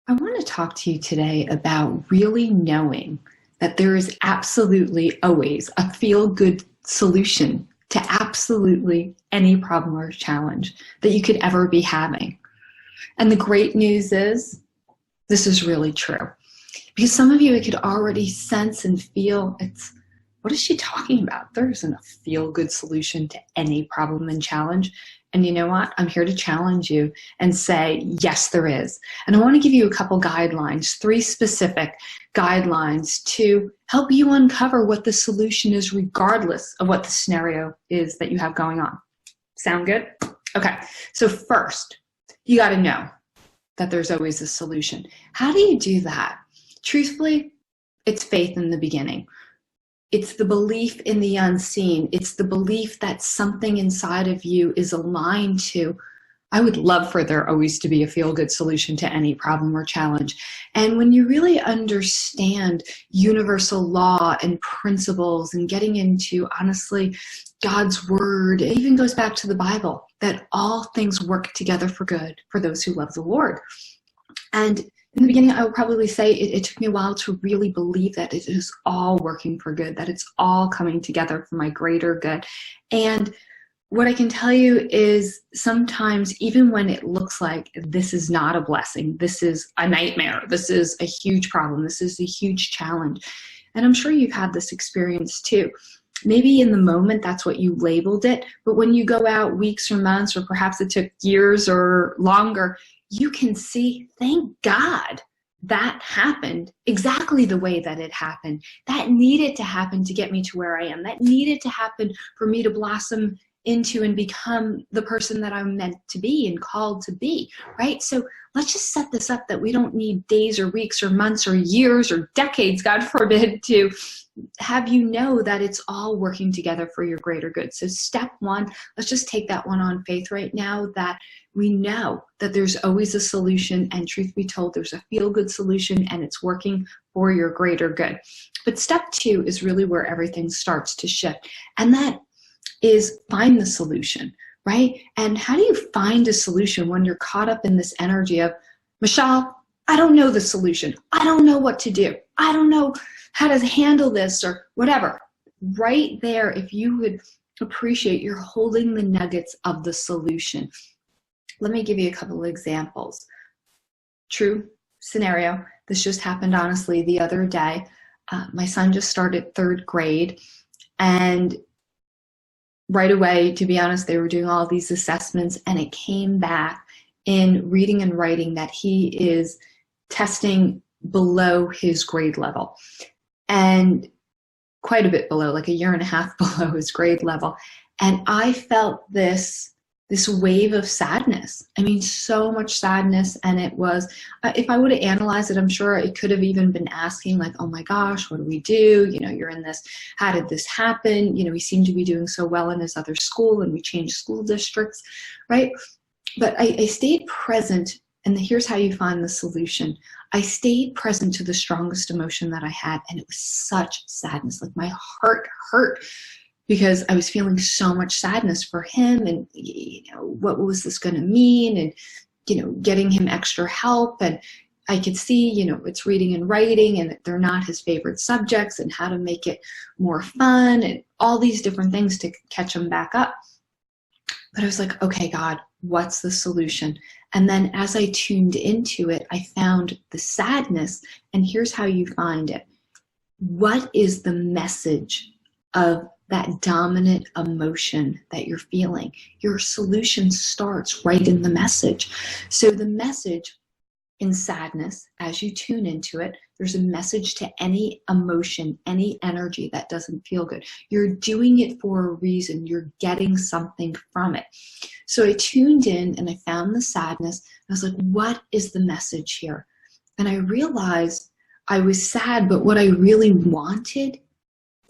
I want to talk to you today about really knowing that there is absolutely always a feel good solution to absolutely any problem or challenge that you could ever be having. And the great news is this is really true because some of you could already sense and feel what is she talking about? There isn't a feel good solution to any problem and challenge. And you know what? I'm here to challenge you and say, yes, there is. And I want to give you a couple guidelines, three specific guidelines to help you uncover what the solution is, regardless of what the scenario is that you have going on. Sound good? Okay. So first, you got to know that there's always a solution. How do you do that? Truthfully, it's faith in the beginning. It's the belief in the unseen. It's the belief that something inside of you is aligned to, I would love for there always to be a feel-good solution to any problem or challenge. And when you really understand universal law and principles and getting into, honestly, God's word, it even goes back to the Bible, that all things work together for good for those who love the Lord. And in the beginning, I would probably say it took me a while to really believe that it is all working for good, that it's all coming together for my greater good. And what I can tell you is sometimes, even when it looks like this is not a blessing, this is a nightmare, this is a huge problem, this is a huge challenge. And I'm sure you've had this experience too. Maybe in the moment, that's what you labeled it. But when you go out weeks or months, or perhaps it took years or longer, you can see, thank God that happened exactly the way that it happened. That needed to happen to get me to where I am. That needed to happen for me to blossom into and become the person that I'm meant to be and called to be, right? So let's just set this up that we don't need days or weeks or months or years or decades, God forbid, to have you know that it's all working together for your greater good. So step one, let's just take that one on faith right now, that we know that there's always a solution, and truth be told, there's a feel-good solution and it's working for your greater good. But step two is really where everything starts to shift. And that is find the solution, right? And how do you find a solution when you're caught up in this energy of, Michelle, I don't know the solution. I don't know what to do. I don't know how to handle this or whatever. Right there, if you would appreciate, you're holding the nuggets of the solution. Let me give you a couple of examples. True scenario. This just happened, honestly, the other day. My son just started third grade, and right away, to be honest, they were doing all these assessments, and it came back in reading and writing that he is testing below his grade level, and quite a bit below, like a year and a half below his grade level. And I felt this wave of sadness. I mean, so much sadness. And it was, if I would have analyzed it, I'm sure it could have even been asking like, oh my gosh, what do we do? You know, you're in this, how did this happen? You know, he seemed to be doing so well in his other school, and we changed school districts, right? But I stayed present, and here's how you find the solution. I stayed present to the strongest emotion that I had, and it was such sadness. Like my heart hurt because I was feeling so much sadness for him, and you know, what was this going to mean, and you know, getting him extra help. And I could see, you know, it's reading and writing, and that they're not his favorite subjects, and how to make it more fun, and all these different things to catch him back up. But I was like, okay, God, what's the solution? And then as I tuned into it, I found the sadness, and here's how you find it. What is the message of that dominant emotion that you're feeling? Your solution starts right in the message. So the message in sadness, as you tune into it, there's a message to any emotion, any energy that doesn't feel good. You're doing it for a reason. You're getting something from it. So I tuned in and I found the sadness. I was like, what is the message here? And I realized I was sad, but what I really wanted,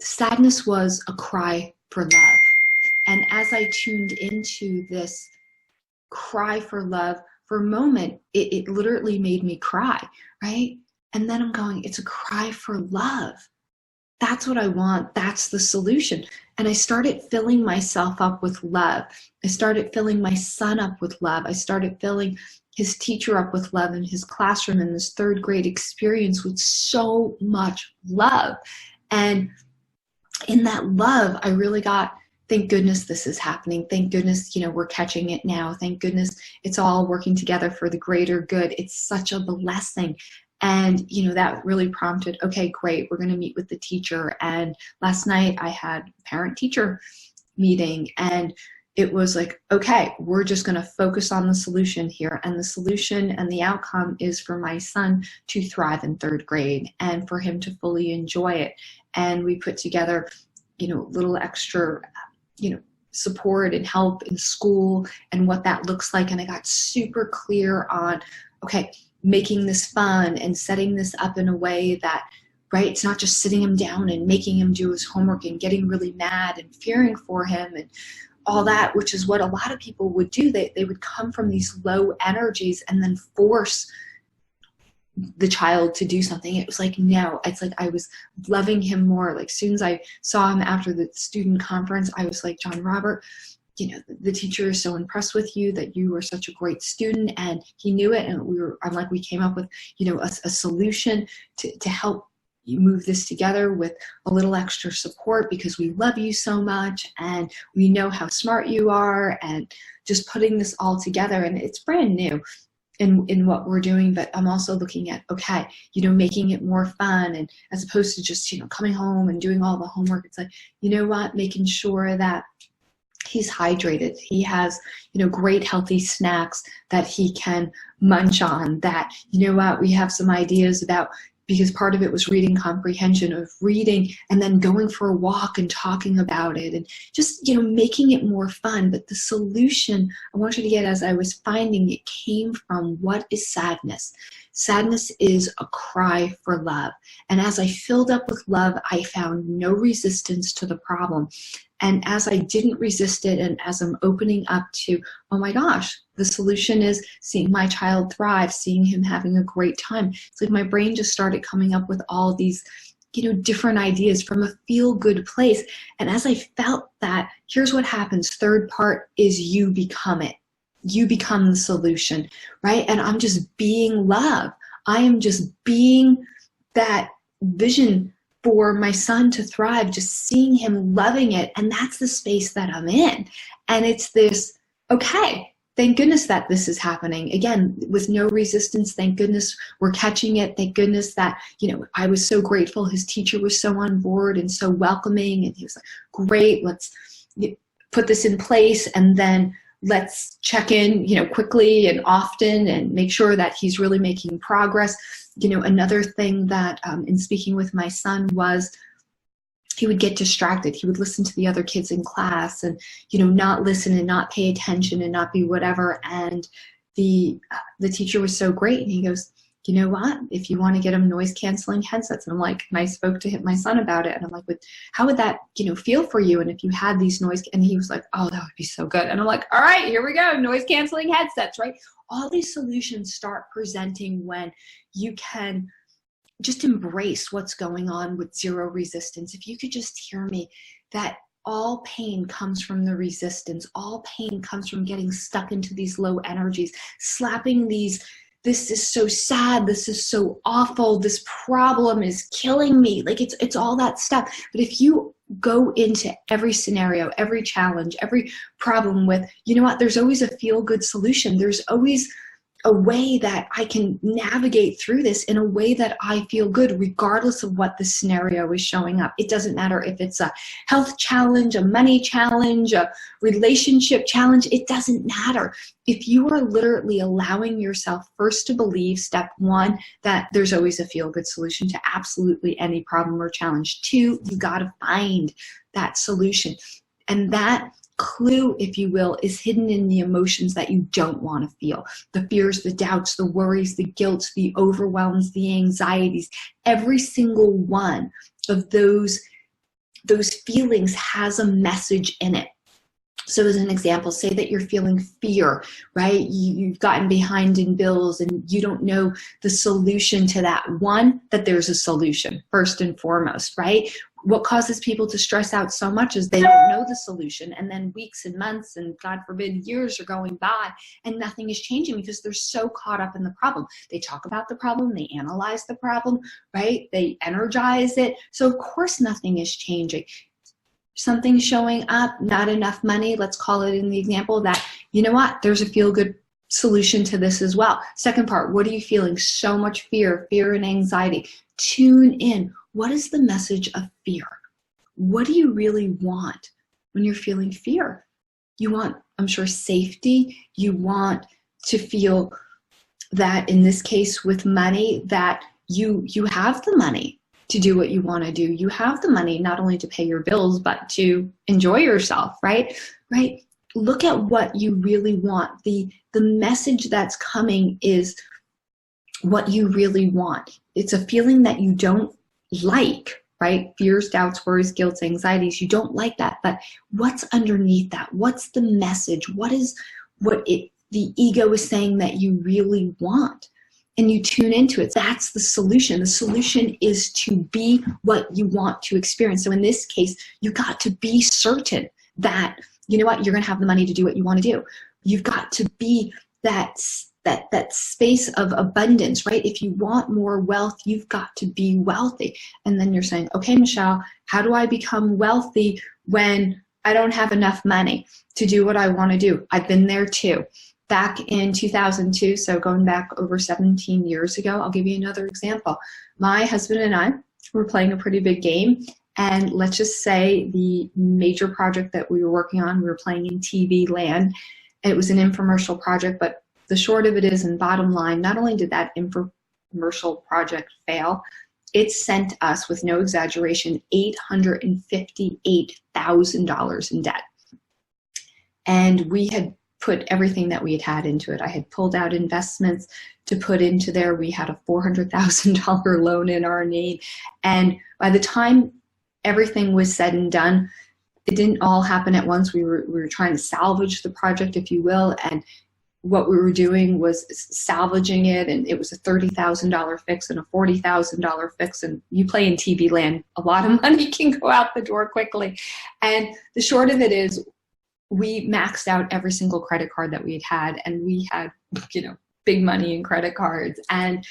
sadness was a cry for love. And as I tuned into this cry for love, for a moment, it literally made me cry, right? And then I'm going, it's a cry for love. that's what I want. That's the solution. And I started filling myself up with love. I started filling my son up with love. I started filling his teacher up with love in his classroom in this third grade experience with so much love. And in that love, I really got, thank goodness this is happening. Thank goodness, we're catching it now. Thank goodness it's all working together for the greater good. It's such a blessing. And, that really prompted, okay, great, we're going to meet with the teacher. And last night I had parent-teacher meeting, and it was like, okay, we're just going to focus on the solution here. And the solution and the outcome is for my son to thrive in third grade and for him to fully enjoy it. And we put together, little extra, support and help in school and what that looks like. And I got super clear on, okay, making this fun and setting this up in a way that, right, it's not just sitting him down and making him do his homework and getting really mad and fearing for him and all that, which is what a lot of people would do. They would come from these low energies and then force the child to do something. It was like, no, it's like I was loving him more. Like, as soon as I saw him after the student conference, I was like, John Robert, the teacher is so impressed with you, that you are such a great student. And he knew it. And we came up with, a solution to help you move this together with a little extra support, because we love you so much and we know how smart you are, and just putting this all together. And it's brand new in what we're doing, but I'm also looking at, okay, making it more fun, and as opposed to just, coming home and doing all the homework. It's like, making sure that he's hydrated. He has, great healthy snacks that he can munch on, that, we have some ideas about, because part of it was reading comprehension, of reading and then going for a walk and talking about it, and just, making it more fun. But the solution I want you to get, as I was finding it, came from, what is sadness? Sadness is a cry for love. And as I filled up with love, I found no resistance to the problem. And as I didn't resist it, and as I'm opening up to, oh my gosh, the solution is seeing my child thrive, seeing him having a great time. It's like my brain just started coming up with all these, different ideas from a feel-good place. And as I felt that, here's what happens. Third part is you become it. You become the solution, right? And I'm just being love. I am just being that vision for my son to thrive, just seeing him loving it. And that's the space that I'm in. And it's this, okay, thank goodness that this is happening. Again, with no resistance, thank goodness we're catching it. Thank goodness that, I was so grateful. His teacher was so on board and so welcoming. And he was like, great, let's put this in place. And then let's check in, quickly and often, and make sure that he's really making progress. Another thing that in speaking with my son was, he would get distracted. He would listen to the other kids in class and, not listen and not pay attention and not be whatever. And the teacher was so great. And he goes, you know what, if you want to get him noise canceling headsets. And I'm like, and I spoke to my son about it. And I'm like, how would that, feel for you? And if you had these noise, and he was like, oh, that would be so good. And I'm like, all right, here we go. Noise canceling headsets, right? All these solutions start presenting when you can just embrace what's going on with zero resistance. If you could just hear me, that all pain comes from the resistance. All pain comes from getting stuck into these low energies, slapping these, this is so sad, this is so awful, this problem is killing me. Like it's all that stuff. But if you go into every scenario, every challenge, every problem with, you know what, there's always a feel-good solution. There's always a way that I can navigate through this in a way that I feel good, regardless of what the scenario is showing up. It doesn't matter if it's a health challenge, a money challenge, a relationship challenge. It doesn't matter. If you are literally allowing yourself first to believe, step one, that there's always a feel-good solution to absolutely any problem or challenge. Two, you got to find that solution. And that clue, if you will, is hidden in the emotions that you don't want to feel. The fears, the doubts, the worries, the guilt, the overwhelms, the anxieties. Every single one of those feelings has a message in it. So as an example, say that you're feeling fear, right? You've gotten behind in bills and you don't know the solution to that. One, that there's a solution, first and foremost, right? What causes people to stress out so much is they don't know the solution, and then weeks and months and God forbid years are going by and nothing is changing because they're so caught up in the problem. They talk about the problem, they analyze the problem, right? They energize it. So of course nothing is changing. Something showing up, not enough money, let's call it in the example that, you know what, there's a feel-good solution to this as well. Second part, what are you feeling? So much fear and anxiety. Tune in. What is the message of fear? What do you really want when you're feeling fear? You want, I'm sure, safety. You want to feel that, in this case with money, that you have the money to do what you want to do. You have the money not only to pay your bills, but to enjoy yourself, right? Right? Look at what you really want. The message that's coming is what you really want. It's a feeling that you don't like, right? Fears, doubts, worries, guilt, anxieties. You don't like that, but what's underneath that? What's the message? The ego is saying that you really want? And you tune into it. That's the solution. The solution is to be what you want to experience. So in this case, you got to be certain that, you know what, you're going to have the money to do what you want to do. You've got to be that space of abundance, right? If you want more wealth, you've got to be wealthy. And then you're saying, okay, Michelle, how do I become wealthy when I don't have enough money to do what I want to do? I've been there too. Back in 2002, so going back over 17 years ago, I'll give you another example. My husband and I were playing a pretty big game, and let's just say the major project that we were working on, we were playing in TV land. It was an infomercial project, but the short of it is, and bottom line, not only did that infomercial project fail, it sent us, with no exaggeration, $858,000 in debt. And we had put everything that we had had into it. I had pulled out investments to put into there. We had a $400,000 loan in our name. And by the time everything was said and done, it didn't all happen at once. We were trying to salvage the project, if you will. And what we were doing was salvaging it. And it was a $30,000 fix and a $40,000 fix. And you play in TV land, a lot of money can go out the door quickly. And the short of it is, we maxed out every single credit card that we had, and we had, big money in credit cards and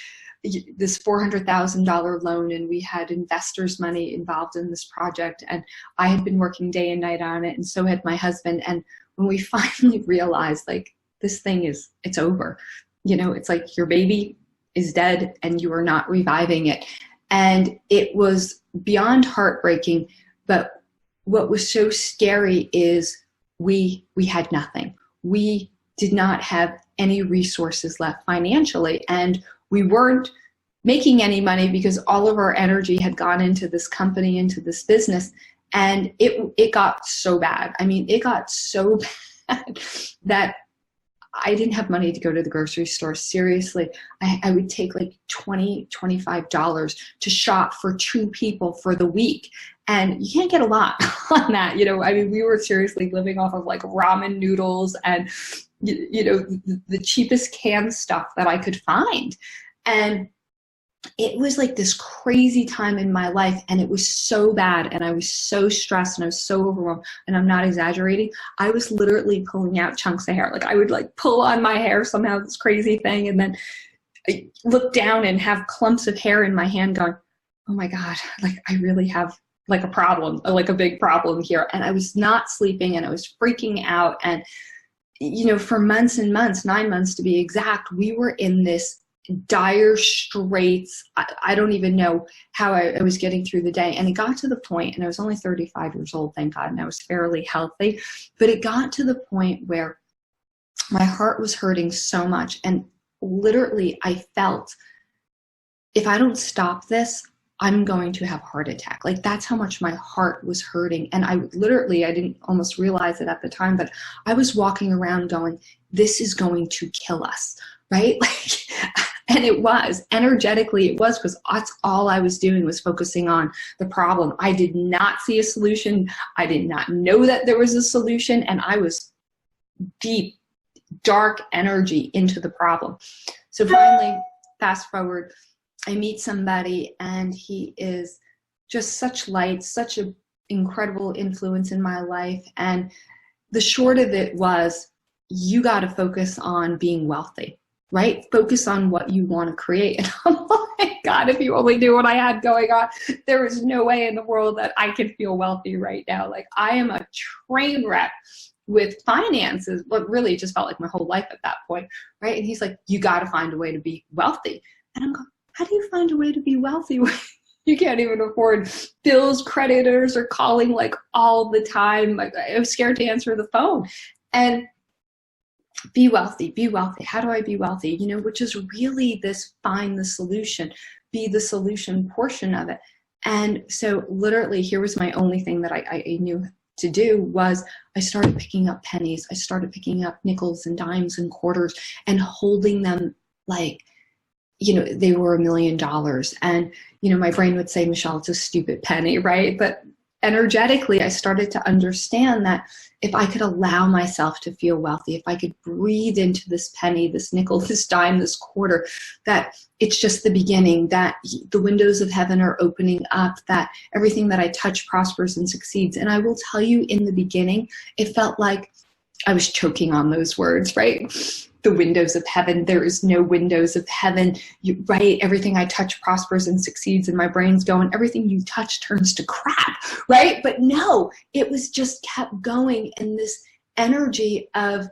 this $400,000 loan, and we had investors' money involved in this project, and I had been working day and night on it, and so had my husband. And when we finally realized, like, this thing it's over, it's like your baby is dead and you are not reviving it. And it was beyond heartbreaking, but what was so scary is we had nothing. We did not have any resources left financially, and we weren't making any money because all of our energy had gone into this company, into this business, and it got so bad. I mean, it got so bad that I didn't have money to go to the grocery store. Seriously, I would take like $20, $25 to shop for 2 people for the week. And you can't get a lot on that. I mean, we were seriously living off of like ramen noodles and, the cheapest canned stuff that I could find. And it was like this crazy time in my life, and it was so bad, and I was so stressed, and I was so overwhelmed, and I'm not exaggerating. I was literally pulling out chunks of hair. Like, I would like pull on my hair somehow, this crazy thing, and then I look down and have clumps of hair in my hand going, oh my God, like I really have like a problem, like a big problem here. And I was not sleeping, and I was freaking out. And, for months and months, 9 months to be exact, we were in this dire straits. I don't even know how I was getting through the day. And it got to the point, and I was only 35 years old, thank God, and I was fairly healthy, but it got to the point where my heart was hurting so much. And literally I felt, if I don't stop this, I'm going to have a heart attack. Like, that's how much my heart was hurting. And I didn't almost realize it at the time, but I was walking around going, this is going to kill us, right? Like, And it was, energetically, it was, because that's all I was doing was focusing on the problem. I did not see a solution. I did not know that there was a solution. And I was deep, dark energy into the problem. So finally, fast forward, I meet somebody, and he is just such light, such an incredible influence in my life. And the short of it was, you got to focus on being wealthy, right? Focus on what you want to create. And I'm like, God, if you only knew what I had going on, there is no way in the world that I could feel wealthy right now. Like, I am a train wreck with finances, but really it just felt like my whole life at that point, right? And he's like, you got to find a way to be wealthy. And I'm going, how do you find a way to be wealthy? You can't even afford bills, creditors are calling like all the time. Like, I was scared to answer the phone. And be wealthy, be wealthy. How do I be wealthy? You know, which is really this find the solution, be the solution portion of it. And so literally here was my only thing that I knew to do was I started picking up pennies. I started picking up nickels and dimes and quarters and holding them like, you know, they were $1 million. And, you know, my brain would say, Michelle, it's a stupid penny, right? But energetically, I started to understand that if I could allow myself to feel wealthy, if I could breathe into this penny, this nickel, this dime, this quarter, that it's just the beginning, that the windows of heaven are opening up, that everything that I touch prospers and succeeds. And I will tell you, in the beginning, it felt like I was choking on those words, right? The windows of heaven. There is no windows of heaven. Right? Everything I touch prospers and succeeds, and my brain's going, everything you touch turns to crap, right? But no, it was just kept going in this energy of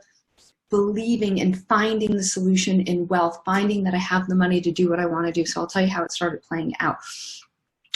believing and finding the solution in wealth, finding that I have the money to do what I want to do. So I'll tell you how it started playing out.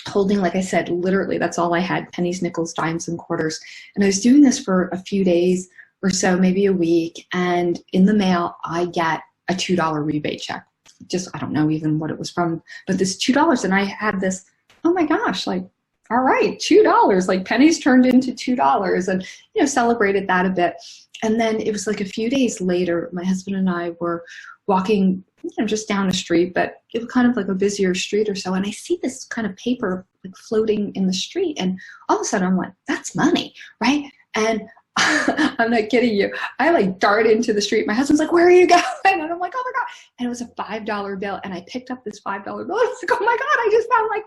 Holding, like I said, literally, that's all I had, pennies, nickels, dimes, and quarters. And I was doing this for a few days or so, maybe a week, and in the mail, I get a $2 rebate check. Just, I don't know even what it was from, but this $2, and I had this, oh my gosh, like, all right, $2, like pennies turned into $2, and, you know, celebrated that a bit. And then it was like a few days later, my husband and I were walking, you know, just down the street, but it was kind of like a busier street or so, and I see this kind of paper like floating in the street, and all of a sudden I'm like, that's money, right? And I'm not kidding you. I like dart into the street. My husband's like, where are you going? And I'm like, oh my God. And it was a $5 bill. And I picked up this $5 bill. I was like, oh my God, I just found like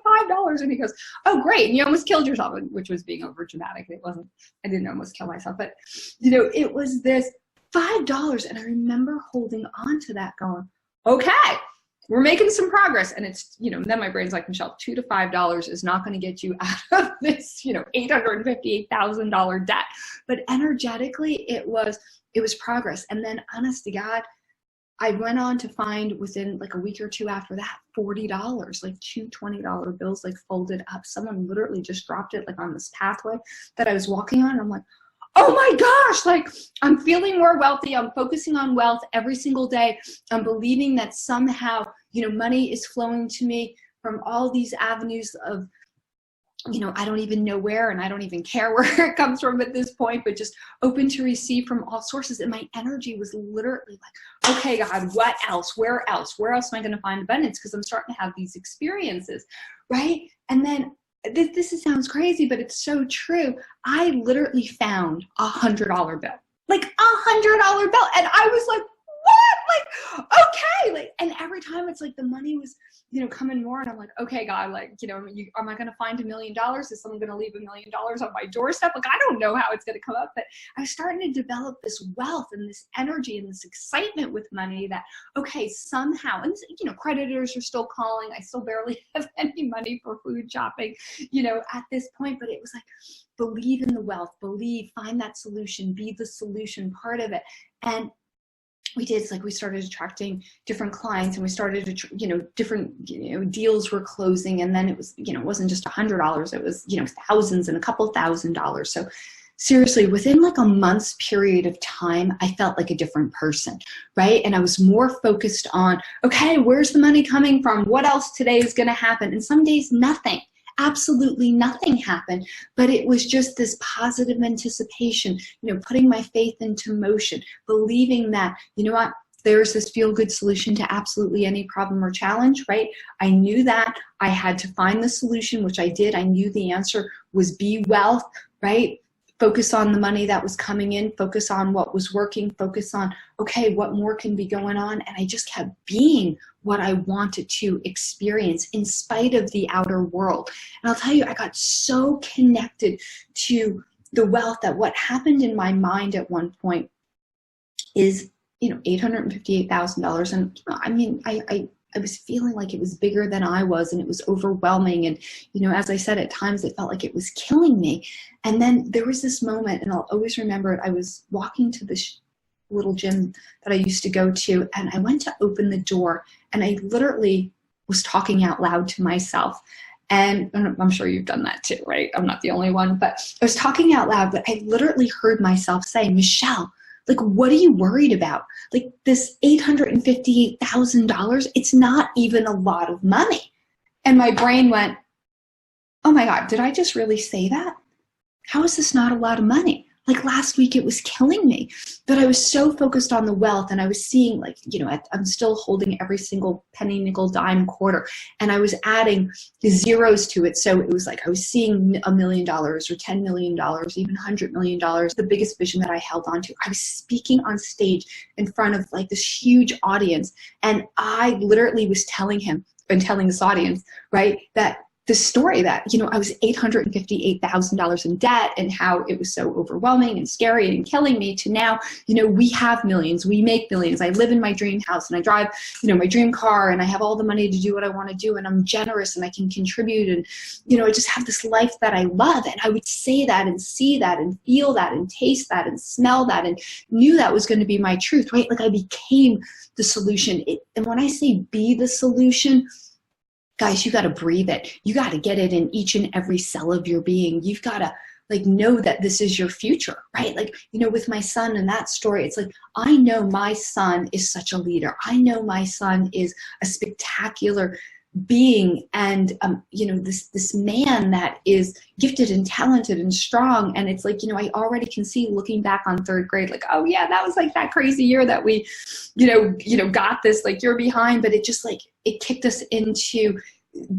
$5. And he goes, oh, great. And you almost killed yourself, which was being over dramatic. It wasn't, I didn't almost kill myself, but you know, it was this $5. And I remember holding on to that going, okay, we're making some progress. And it's, you know, then my brain's like, Michelle, $2 to $5 is not going to get you out of this, you know, $858,000 debt. But energetically, it was progress. And then honest to God, I went on to find within like a week or two after that, $40, like two $20 bills, like folded up. Someone literally just dropped it like on this pathway that I was walking on. I'm like, oh my gosh, like I'm feeling more wealthy. I'm focusing on wealth every single day. I'm believing that somehow, you know, money is flowing to me from all these avenues of, you know, I don't even know where, and I don't even care where it comes from at this point, but just open to receive from all sources. And my energy was literally like, okay, God, what else? Where else? Where else am I going to find abundance? Because I'm starting to have these experiences, right? And then this sounds crazy, but it's so true. I literally found $100 bill, like $100 bill. And I was like, what? Like, okay. Like, and every time it's like the money was, you know, coming more. And I'm like, okay, God, like, you know, am I going to find $1 million? Is someone going to leave $1 million on my doorstep? Like, I don't know how it's going to come up, but I was starting to develop this wealth and this energy and this excitement with money that, okay, somehow, and you know, creditors are still calling. I still barely have any money for food shopping, you know, at this point, but it was like, believe in the wealth, believe, find that solution, be the solution part of it. And we did, it's like we started attracting different clients, and we started to, you know, different, you know, deals were closing. And then it was, you know, it wasn't just $100, it was, you know, thousands and a couple $1,000s. So seriously, within like a month's period of time, I felt like a different person, right? And I was more focused on, okay, where's the money coming from? What else today is going to happen? And some days, nothing. Absolutely nothing happened, but it was just this positive anticipation, you know, putting my faith into motion, believing that, you know what, there's this feel-good solution to absolutely any problem or challenge, right? I knew that. I had to find the solution, which I did. I knew the answer was be wealth, right? Focus on the money that was coming in, focus on what was working, focus on, okay, what more can be going on? And I just kept being what I wanted to experience in spite of the outer world. And I'll tell you, I got so connected to the wealth that what happened in my mind at one point is, $858,000. And I mean, I was feeling like it was bigger than I was, and it was overwhelming. And, as I said, at times it felt like it was killing me. And then there was this moment, and I'll always remember it. I was walking to this little gym that I used to go to, and I went to open the door, and I literally was talking out loud to myself. And I'm sure you've done that too, right? I'm not the only one, but I was talking out loud, but I literally heard myself say, Michelle, like, what are you worried about? Like, this $858,000, it's not even a lot of money. And my brain went, oh my God, did I just really say that? How is this not a lot of money? Like, last week it was killing me, but I was so focused on the wealth, and I was seeing, like, I'm still holding every single penny, nickel, dime, quarter, and I was adding the zeros to it. So it was like I was seeing $1 million or $10 million, even $100 million, the biggest vision that I held on to. I was speaking on stage in front of like this huge audience, and I literally was telling him and telling this audience, right, that the story that, I was $858,000 in debt, and how it was so overwhelming and scary and killing me, to now, we have millions, we make millions. I live in my dream house, and I drive, my dream car, and I have all the money to do what I want to do, and I'm generous, and I can contribute, and, I just have this life that I love. And I would say that and see that and feel that and taste that and smell that, and knew that was going to be my truth, right? Like, I became the solution. And when I say be the solution, guys, you got to breathe it. You got to get it in each and every cell of your being. You've got to know that this is your future, right? Like, with my son and that story, it's like, I know my son is such a leader. I know my son is a spectacular being, and this man that is gifted and talented and strong. And it's like, I already can see, looking back on third grade, like, oh yeah, that was like that crazy year that we got this, like, you're behind. But it just, like, it kicked us into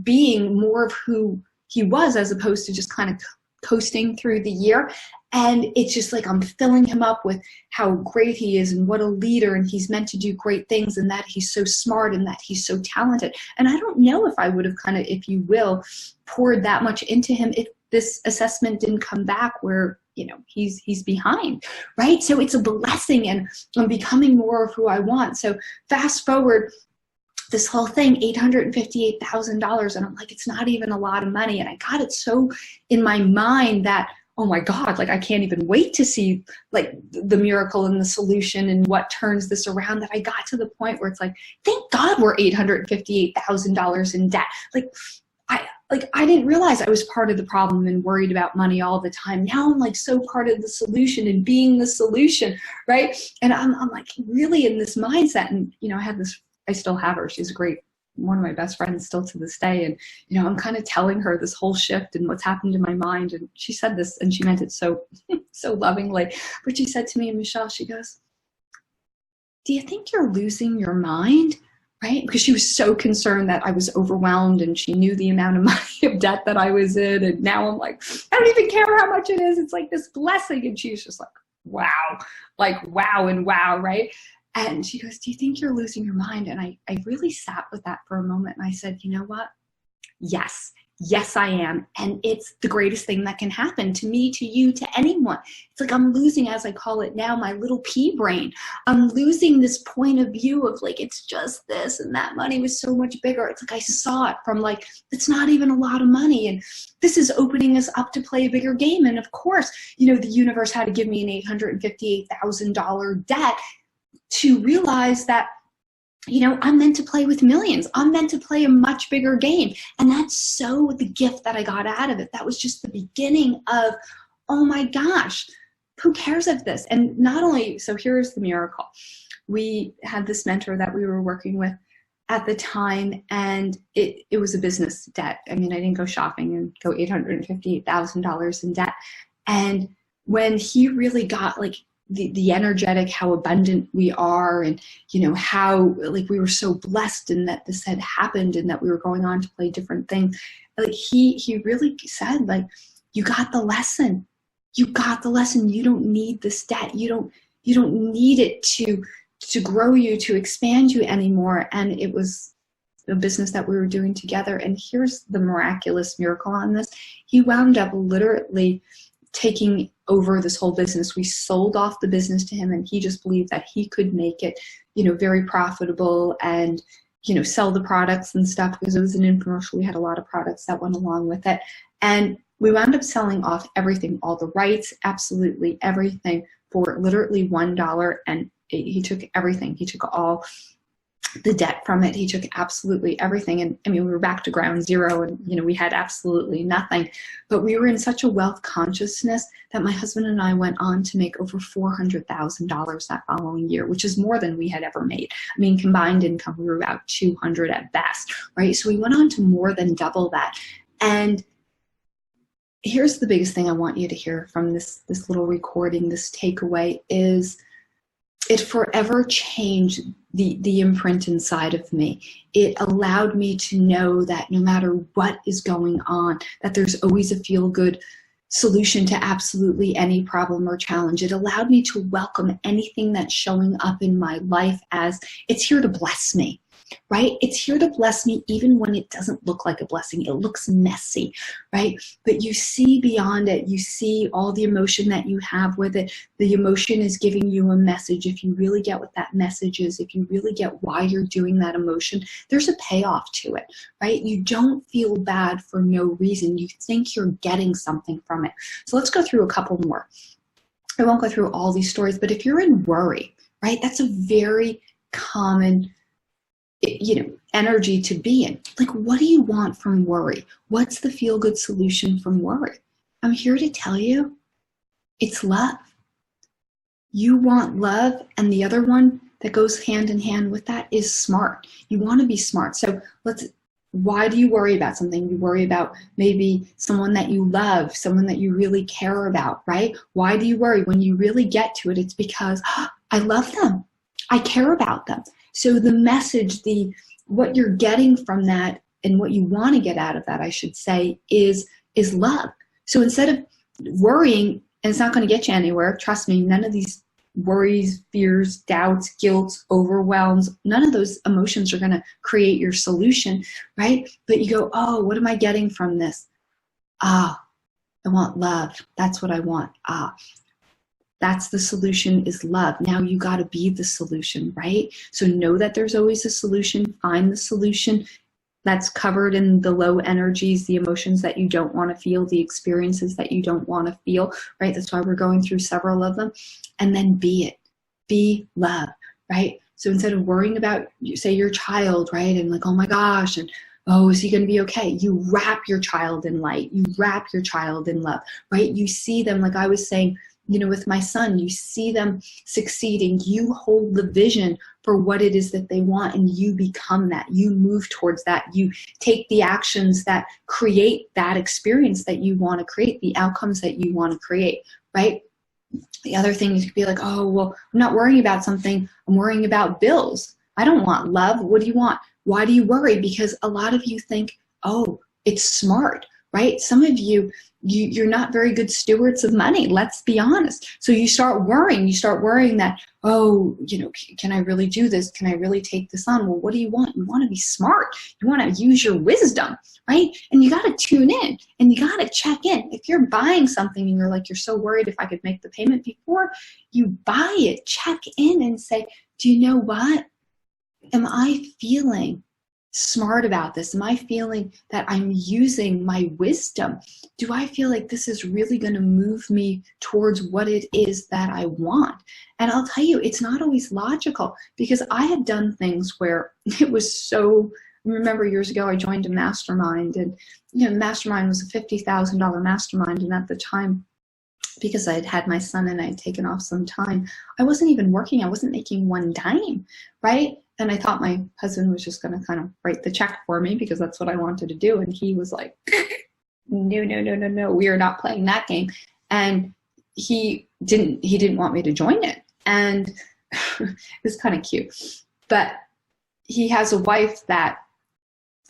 being more of who he was, as opposed to just kind of coasting through the year. And it's just like, I'm filling him up with how great he is, and what a leader, and he's meant to do great things, and that he's so smart, and that he's so talented. And I don't know if I would have kind of, if you will, poured that much into him if this assessment didn't come back where, he's behind, right? So it's a blessing, and I'm becoming more of who I want. So fast forward, this whole thing, $858,000, and I'm like, it's not even a lot of money. And I got it so in my mind that, oh my God, like, I can't even wait to see, like, the miracle and the solution and what turns this around, that I got to the point where it's like, thank God we're $858,000 in debt. I didn't realize I was part of the problem and worried about money all the time. Now I'm like so part of the solution and being the solution, right? And I'm like really in this mindset. And, I still have her. She's one of my best friends still to this day. And, I'm kind of telling her this whole shift and what's happened in my mind. And she said this, and she meant it so, so lovingly. But she said to me, Michelle, she goes, do you think you're losing your mind? Right? Because she was so concerned that I was overwhelmed, and she knew the amount of money of debt that I was in. And now I'm like, I don't even care how much it is. It's like this blessing. And she's just like, wow, and wow, right? And she goes, do you think you're losing your mind? And I really sat with that for a moment, and I said, you know what? Yes, I am. And it's the greatest thing that can happen to me, to you, to anyone. It's like, I'm losing, as I call it now, my little pea brain. I'm losing this point of view of like, it's just this, and that money was so much bigger. It's like, I saw it from like, it's not even a lot of money. And this is opening us up to play a bigger game. And of course, the universe had to give me an $858,000 debt to realize that, I'm meant to play with millions. I'm meant to play a much bigger game. And that's so the gift that I got out of it. That was just the beginning of, oh my gosh, who cares if this? And not only, so here's the miracle. We had this mentor that we were working with at the time, and it was a business debt. I mean, I didn't go shopping and go $858,000 in debt. And when he really got like the energetic, how abundant we are, and how like we were so blessed and that this had happened and that we were going on to play different things. Like he really said, like, you got the lesson. You got the lesson. You don't need this debt. You don't need it to grow you, to expand you anymore. And it was a business that we were doing together. And here's the miraculous miracle on this. He wound up literally taking over this whole business. We sold off the business to him, and he just believed that he could make it, very profitable and, sell the products and stuff, because it was an infomercial. We had a lot of products that went along with it. And we wound up selling off everything, all the rights, absolutely everything, for literally $1. And he took everything. He took all the debt from it. He took absolutely everything. And I mean, we were back to ground zero, and, we had absolutely nothing, but we were in such a wealth consciousness that my husband and I went on to make over $400,000 that following year, which is more than we had ever made. I mean, combined income, we were about 200 at best, right? So we went on to more than double that. And here's the biggest thing I want you to hear from this little recording, this takeaway, is it forever changed the imprint inside of me. It allowed me to know that no matter what is going on, that there's always a feel-good solution to absolutely any problem or challenge. It allowed me to welcome anything that's showing up in my life as it's here to bless me. Right? It's here to bless me even when it doesn't look like a blessing. It looks messy, right? But you see beyond it. You see all the emotion that you have with it. The emotion is giving you a message. If you really get what that message is, if you really get why you're doing that emotion, there's a payoff to it, right? You don't feel bad for no reason. You think you're getting something from it. So let's go through a couple more. I won't go through all these stories, but if you're in worry, right, that's a very common energy to be in. Like, what do you want from worry? What's the feel-good solution from worry? I'm here to tell you, it's love. You want love, and the other one that goes hand in hand with that is smart. You want to be smart. So why do you worry about something? You worry about maybe someone that you love, someone that you really care about, right? Why do you worry? When you really get to it, it's because I love them. I care about them. So the message, what you're getting from that, and what you want to get out of that, I should say, is love. So instead of worrying, and it's not going to get you anywhere, trust me, none of these worries, fears, doubts, guilt, overwhelms, none of those emotions are going to create your solution, right? But you go, oh, what am I getting from this? I want love. That's what I want. That's the solution, is love. Now you got to be the solution, right? So know that there's always a solution. Find the solution that's covered in the low energies, the emotions that you don't want to feel, the experiences that you don't want to feel, right? That's why we're going through several of them. And then be it. Be love, right? So instead of worrying about, say, your child, right? And like, oh my gosh, and oh, is he going to be okay? You wrap your child in light. You wrap your child in love, right? You see them, like I was saying, with my son, you see them succeeding. You hold the vision for what it is that they want, and you become that. You move towards that. You take the actions that create that experience that you want to create, the outcomes that you want to create, right? The other thing is to be like, oh, well, I'm not worrying about something. I'm worrying about bills. I don't want love. What do you want? Why do you worry? Because a lot of you think, oh, it's smart, right? Some of you're not very good stewards of money. Let's be honest. So you start worrying. You start worrying that, oh, can I really do this? Can I really take this on? Well, what do you want? You want to be smart. You want to use your wisdom, right? And you got to tune in, and you got to check in. If you're buying something and you're like, you're so worried if I could make the payment before you buy it, check in and say, do you know what? Am I feeling smart about this? Am I feeling that I'm using my wisdom? Do I feel like this is really going to move me towards what it is that I want? And I'll tell you, it's not always logical, because I had done things where it was so, remember years ago I joined a mastermind, and mastermind was a $50,000 mastermind, and at the time, because I had had my son and I had taken off some time, I wasn't even working. I wasn't making one dime, right? And I thought my husband was just going to kind of write the check for me, because that's what I wanted to do. And he was like, no, we are not playing that game. And he didn't want me to join it. And it was kind of cute. But he has a wife that,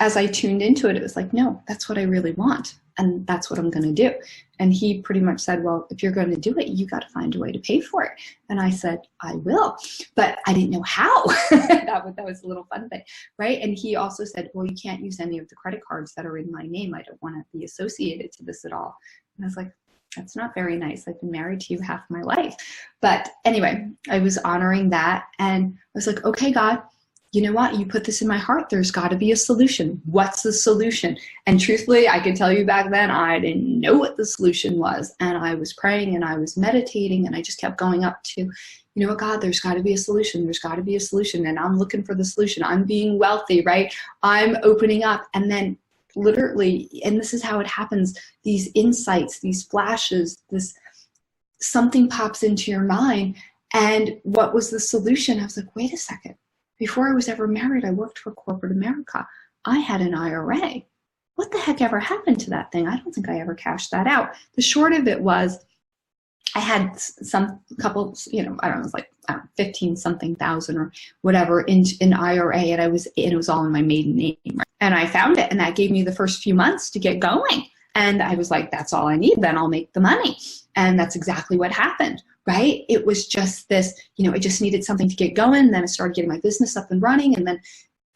as I tuned into it, it was like, no, that's what I really want. And that's what I'm going to do. And he pretty much said, well, if you're going to do it, you got to find a way to pay for it. And I said, I will. But I didn't know how. that was a little fun thing, right? And he also said, well, you can't use any of the credit cards that are in my name. I don't want to be associated to this at all. And I was like, that's not very nice. I've been married to you half my life. But anyway, I was honoring that. And I was like, okay, God, you know what? You put this in my heart. There's got to be a solution. What's the solution? And truthfully, I can tell you back then, I didn't know what the solution was. And I was praying and I was meditating and I just kept going up to, you know what, God, there's got to be a solution. There's got to be a solution. And I'm looking for the solution. I'm being wealthy, right? I'm opening up. And then literally, and this is how it happens, these insights, these flashes, this something pops into your mind. And what was the solution? I was like, wait a second. Before I was ever married, I worked for corporate America. I had an IRA. What the heck ever happened to that thing? I don't think I ever cashed that out. The short of it was I had some couple, you know, I don't know, it was like 15 something thousand or whatever in IRA, and it was all in my maiden name. Right? And I found it, and that gave me the first few months to get going. And I was like, that's all I need, then I'll make the money. And that's exactly what happened. Right? It was just this, you know, I just needed something to get going. And then I started getting my business up and running. And then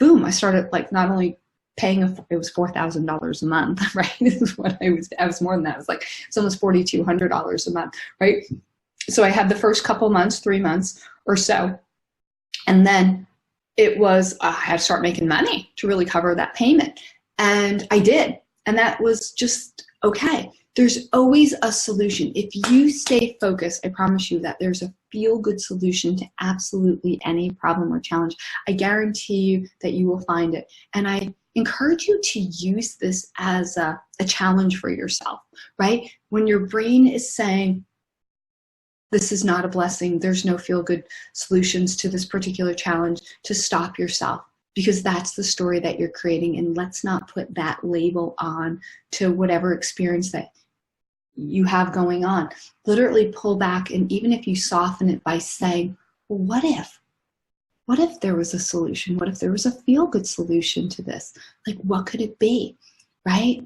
boom, I started like not only paying, it was $4,000 a month, right? This is what I was more than that. It was like, it's almost $4,200 a month, right? So I had the first couple months, 3 months or so. And then it was, I had to start making money to really cover that payment. And I did. And that was just okay. There's always a solution. If you stay focused, I promise you that there's a feel-good solution to absolutely any problem or challenge. I guarantee you that you will find it. And I encourage you to use this as a challenge for yourself, right? When your brain is saying, this is not a blessing, there's no feel-good solutions to this particular challenge, to stop yourself. Because that's the story that you're creating. And let's not put that label on to whatever experience that you have going on. Literally pull back, and even if you soften it by saying, well, what if there was a solution? What if there was a feel-good solution to this? Like, what could it be, right?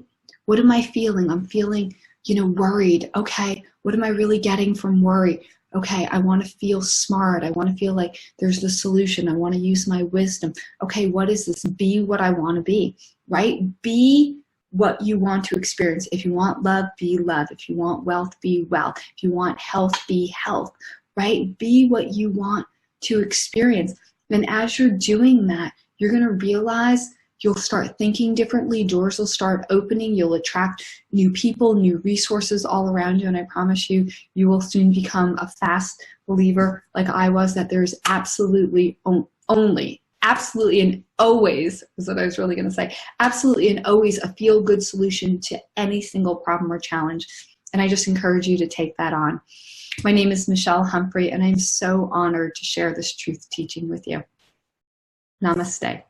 What am I feeling? I'm feeling, you know, worried. Okay, what am I really getting from worry? Okay, I want to feel smart. I want to feel like there's the solution. I want to use my wisdom. Okay, what is this? Be what I want to be, right? Be what you want to experience. If you want love, be love. If you want wealth, be wealth. If you want health, be health, right? Be what you want to experience. And as you're doing that, you're going to realize you'll start thinking differently. Doors will start opening. You'll attract new people, new resources all around you. And I promise you, you will soon become a fast believer like I was, that there's absolutely absolutely and always, is what I was really going to say, absolutely and always a feel-good solution to any single problem or challenge. And I just encourage you to take that on. My name is Michelle Humphrey, and I'm so honored to share this truth teaching with you. Namaste.